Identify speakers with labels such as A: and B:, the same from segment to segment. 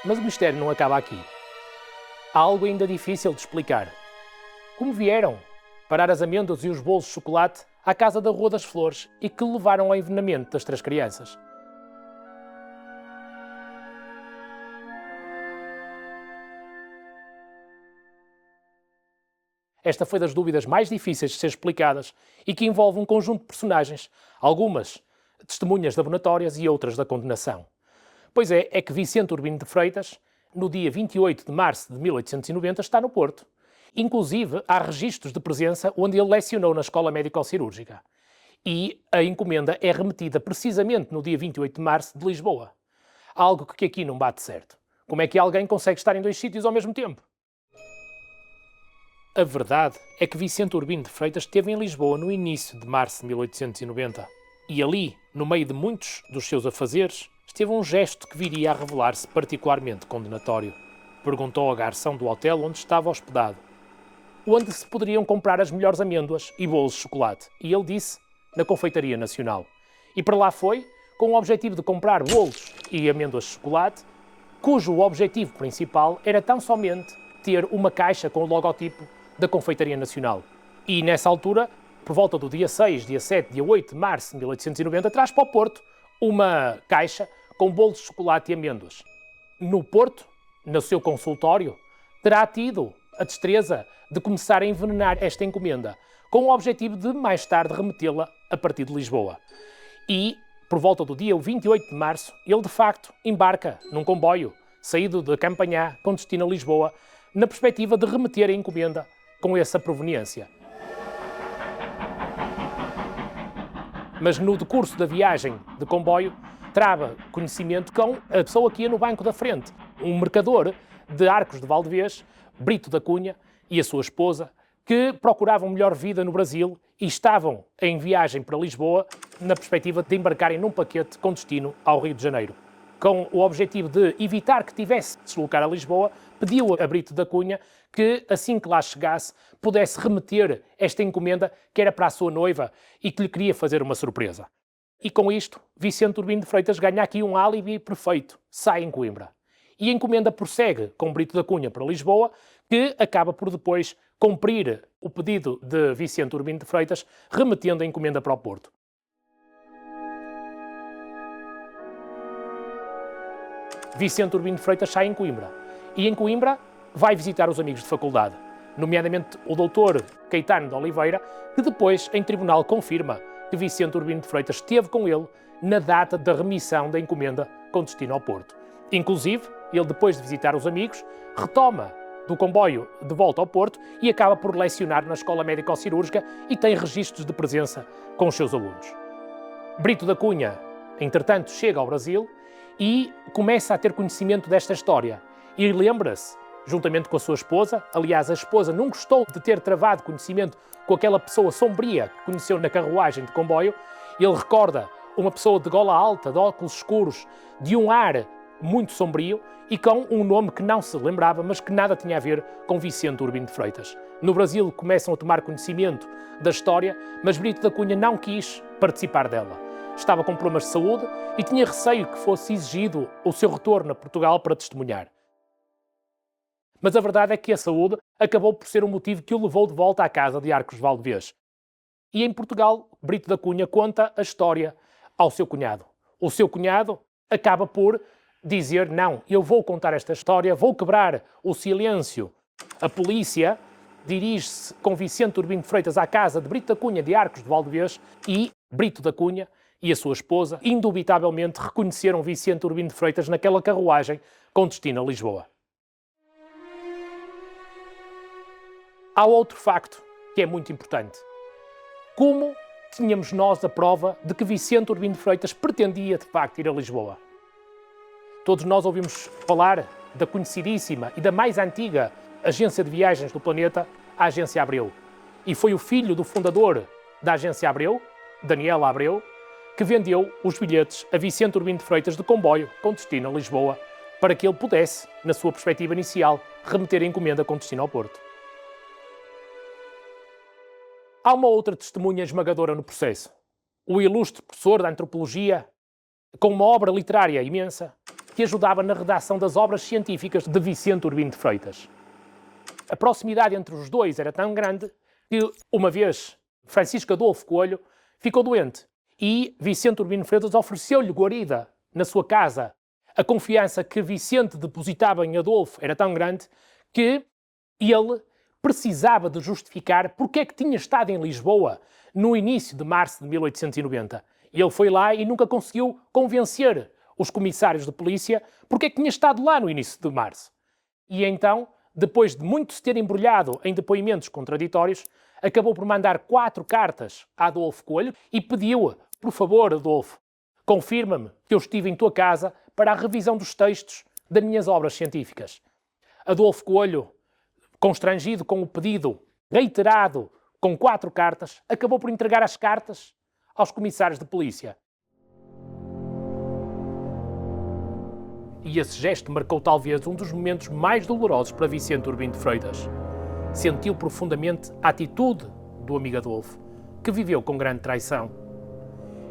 A: Mas o mistério não acaba aqui. Há algo ainda difícil de explicar. Como vieram parar as amêndoas e os bolos de chocolate à casa da Rua das Flores e que levaram ao envenenamento das 3 crianças? Esta foi das dúvidas mais difíceis de ser explicadas e que envolve um conjunto de personagens, algumas testemunhas abonatórias e outras da condenação. Pois é que Vicente Urbino de Freitas, no dia 28 de março de 1890, está no Porto. Inclusive, há registros de presença onde ele lecionou na Escola Médico-Cirúrgica. E a encomenda é remetida precisamente no dia 28 de março de Lisboa. Algo que aqui não bate certo. Como é que alguém consegue estar em 2 sítios ao mesmo tempo? A verdade é que Vicente Urbino de Freitas esteve em Lisboa no início de março de 1890. E ali, no meio de muitos dos seus afazeres, esteve um gesto que viria a revelar-se particularmente condenatório. Perguntou ao garçom do hotel onde estava hospedado, onde se poderiam comprar as melhores amêndoas e bolos de chocolate. E ele disse, na Confeitaria Nacional. E para lá foi, com o objetivo de comprar bolos e amêndoas de chocolate, cujo objetivo principal era tão somente ter uma caixa com o logotipo da Confeitaria Nacional. E nessa altura, por volta do dia 6, dia 7, dia 8 de março de 1890, traz para o Porto uma caixa com bolos de chocolate e amêndoas. No Porto, no seu consultório, terá tido a destreza de começar a envenenar esta encomenda, com o objetivo de mais tarde remetê-la a partir de Lisboa. E, por volta do dia 28 de março, ele de facto embarca num comboio, saído de Campanhã, com destino a Lisboa, na perspectiva de remeter a encomenda com essa proveniência. Mas no decurso da viagem de comboio, trava conhecimento com a pessoa que ia no banco da frente, um mercador de Arcos de Valdevez, Brito da Cunha, e a sua esposa, que procuravam melhor vida no Brasil e estavam em viagem para Lisboa na perspectiva de embarcarem num paquete com destino ao Rio de Janeiro. Com o objetivo de evitar que tivesse de se deslocar a Lisboa, pediu a Brito da Cunha que, assim que lá chegasse, pudesse remeter esta encomenda que era para a sua noiva e que lhe queria fazer uma surpresa. E com isto, Vicente Urbino de Freitas ganha aqui um álibi perfeito, sai em Coimbra. E a encomenda prossegue com Brito da Cunha para Lisboa, que acaba por depois cumprir o pedido de Vicente Urbino de Freitas, remetendo a encomenda para o Porto. Vicente Urbino de Freitas sai em Coimbra. E em Coimbra vai visitar os amigos de faculdade, nomeadamente o doutor Caetano de Oliveira, que depois, em tribunal, confirma que Vicente Urbino de Freitas esteve com ele na data da remissão da encomenda com destino ao Porto. Inclusive, ele, depois de visitar os amigos, retoma do comboio de volta ao Porto e acaba por lecionar na Escola Médico-Cirúrgica e tem registros de presença com os seus alunos. Brito da Cunha, entretanto, chega ao Brasil e começa a ter conhecimento desta história. E lembra-se, juntamente com a sua esposa, aliás, a esposa não gostou de ter travado conhecimento com aquela pessoa sombria que conheceu na carruagem de comboio, ele recorda uma pessoa de gola alta, de óculos escuros, de um ar muito sombrio e com um nome que não se lembrava, mas que nada tinha a ver com Vicente Urbino de Freitas. No Brasil começam a tomar conhecimento da história, mas Brito da Cunha não quis participar dela. Estava com problemas de saúde e tinha receio que fosse exigido o seu retorno a Portugal para testemunhar. Mas a verdade é que a saúde acabou por ser o motivo que o levou de volta à casa de Arcos de Valdevez. E em Portugal, Brito da Cunha conta a história ao seu cunhado. O seu cunhado acaba por dizer, não, eu vou contar esta história, vou quebrar o silêncio. A polícia dirige-se com Vicente Urbino de Freitas à casa de Brito da Cunha de Arcos de Valdevez e Brito da Cunha e a sua esposa, indubitavelmente, reconheceram Vicente Urbino de Freitas naquela carruagem com destino a Lisboa. Há outro facto que é muito importante. Como tínhamos nós a prova de que Vicente Urbino de Freitas pretendia, de facto, ir a Lisboa? Todos nós ouvimos falar da conhecidíssima e da mais antiga agência de viagens do planeta, a Agência Abreu. E foi o filho do fundador da Agência Abreu, Daniel Abreu, que vendeu os bilhetes a Vicente Urbino de Freitas de comboio com destino a Lisboa, para que ele pudesse, na sua perspectiva inicial, remeter a encomenda com destino ao Porto. Há uma outra testemunha esmagadora no processo. O ilustre professor de antropologia, com uma obra literária imensa, que que ajudava na redação das obras científicas de Vicente Urbino de Freitas. A proximidade entre os dois era tão grande que, uma vez, Francisco Adolfo Coelho ficou doente e Vicente Urbino de Freitas ofereceu-lhe guarida na sua casa. A confiança que Vicente depositava em Adolfo era tão grande que ele precisava de justificar porque é que tinha estado em Lisboa no início de março de 1890. Ele foi lá e nunca conseguiu convencer os comissários de polícia porque é que tinha estado lá no início de março. E então, depois de muito se ter embrulhado em depoimentos contraditórios, acabou por mandar 4 cartas a Adolfo Coelho e pediu: por favor, Adolfo, confirma-me que eu estive em tua casa para a revisão dos textos das minhas obras científicas. Adolfo Coelho, constrangido com o pedido reiterado com 4 cartas, acabou por entregar as cartas aos comissários de polícia. E esse gesto marcou talvez um dos momentos mais dolorosos para Vicente Urbino de Freitas. Sentiu profundamente a atitude do amigo Adolfo, que viveu com grande traição.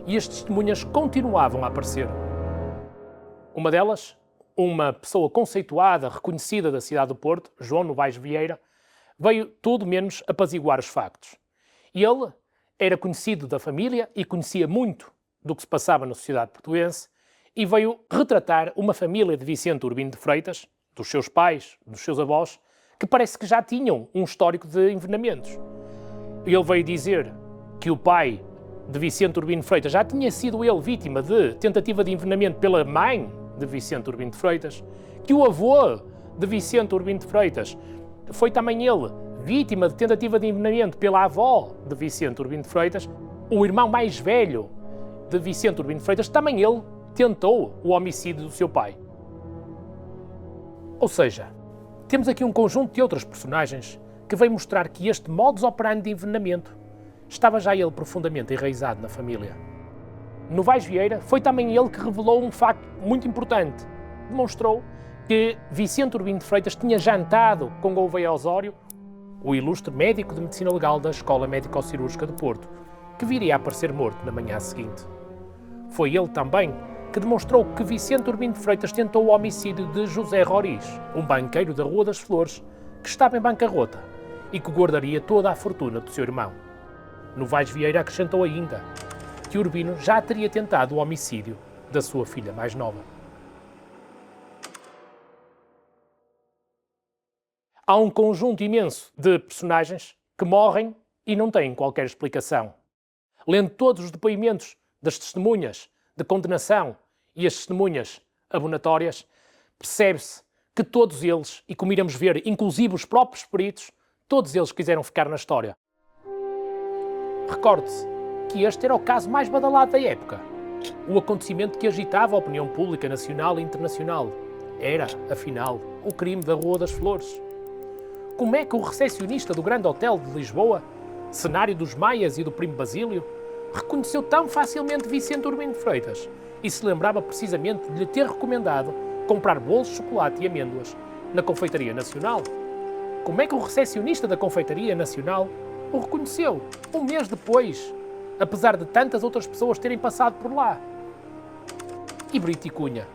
A: E as testemunhas continuavam a aparecer. Uma delas, uma pessoa conceituada, reconhecida da cidade do Porto, João Novaes Vieira, veio tudo menos apaziguar os factos. Ele era conhecido da família e conhecia muito do que se passava na sociedade portuense e veio retratar uma família de Vicente Urbino de Freitas, dos seus pais, dos seus avós, que parece que já tinham um histórico de envenenamentos. Ele veio dizer que o pai de Vicente Urbino de Freitas já tinha sido ele vítima de tentativa de envenenamento pela mãe de Vicente Urbino de Freitas, que o avô de Vicente Urbino de Freitas foi também ele vítima de tentativa de envenenamento pela avó de Vicente Urbino de Freitas, o irmão mais velho de Vicente Urbino de Freitas, também ele tentou o homicídio do seu pai. Ou seja, temos aqui um conjunto de outras personagens que vem mostrar que este modus operandi de envenenamento estava já ele profundamente enraizado na família. Novaes Vieira foi também ele que revelou um facto muito importante. Demonstrou que Vicente Urbino de Freitas tinha jantado com Gouveia Osório, o ilustre médico de medicina legal da Escola Médico-Cirúrgica de Porto, que viria a aparecer morto na manhã seguinte. Foi ele também que demonstrou que Vicente Urbino de Freitas tentou o homicídio de José Roriz, um banqueiro da Rua das Flores, que estava em bancarrota e que guardaria toda a fortuna do seu irmão. Novaes Vieira acrescentou ainda que Urbino já teria tentado o homicídio da sua filha mais nova. Há um conjunto imenso de personagens que morrem e não têm qualquer explicação. Lendo todos os depoimentos das testemunhas de condenação e as testemunhas abonatórias, percebe-se que todos eles, e como iremos ver, inclusive os próprios peritos, todos eles quiseram ficar na história. Recorde-se que este era o caso mais badalado da época. O acontecimento que agitava a opinião pública nacional e internacional. Era, afinal, o crime da Rua das Flores. Como é que o recepcionista do Grande Hotel de Lisboa, cenário dos Maias e do Primo Basílio, reconheceu tão facilmente Vicente Urbino de Freitas e se lembrava precisamente de lhe ter recomendado comprar bolos de chocolate e amêndoas na Confeitaria Nacional? Como é que o recepcionista da Confeitaria Nacional o reconheceu um mês depois, apesar de tantas outras pessoas terem passado por lá? E Brito e Cunha,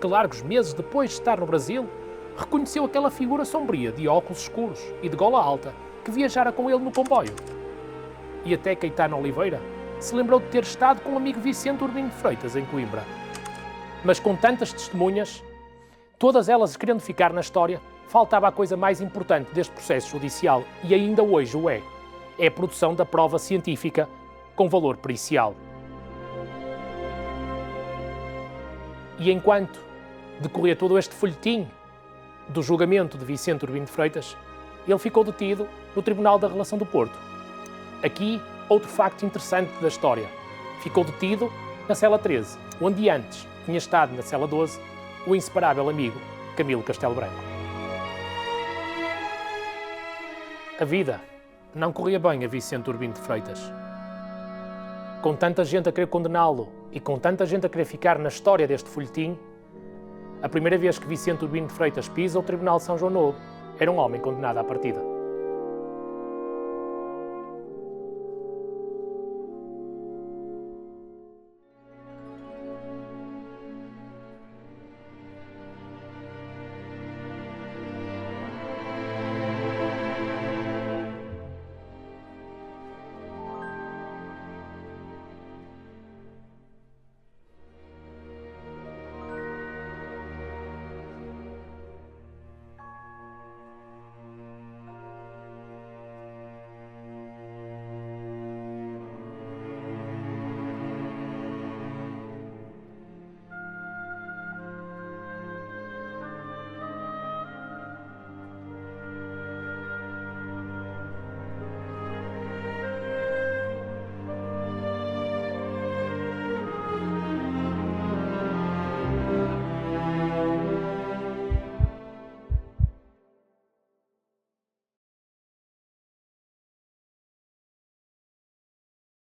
A: que largos meses depois de estar no Brasil, reconheceu aquela figura sombria de óculos escuros e de gola alta que viajara com ele no comboio. E até Caetano Oliveira se lembrou de ter estado com o amigo Vicente Urbino de Freitas em Coimbra. Mas com tantas testemunhas, todas elas querendo ficar na história, faltava a coisa mais importante deste processo judicial, e ainda hoje o é. É a produção da prova científica com valor pericial. E enquanto decorria todo este folhetim do julgamento de Vicente Urbino de Freitas, ele ficou detido no Tribunal da Relação do Porto. Aqui, outro facto interessante da história. Ficou detido na cela 13, onde antes tinha estado na cela 12 o inseparável amigo Camilo Castelo Branco. A vida não corria bem a Vicente Urbino de Freitas. Com tanta gente a querer condená-lo e com tanta gente a querer ficar na história deste folhetim, a primeira vez que Vicente Urbino de Freitas pisa o Tribunal de São João Novo, era um homem condenado à partida.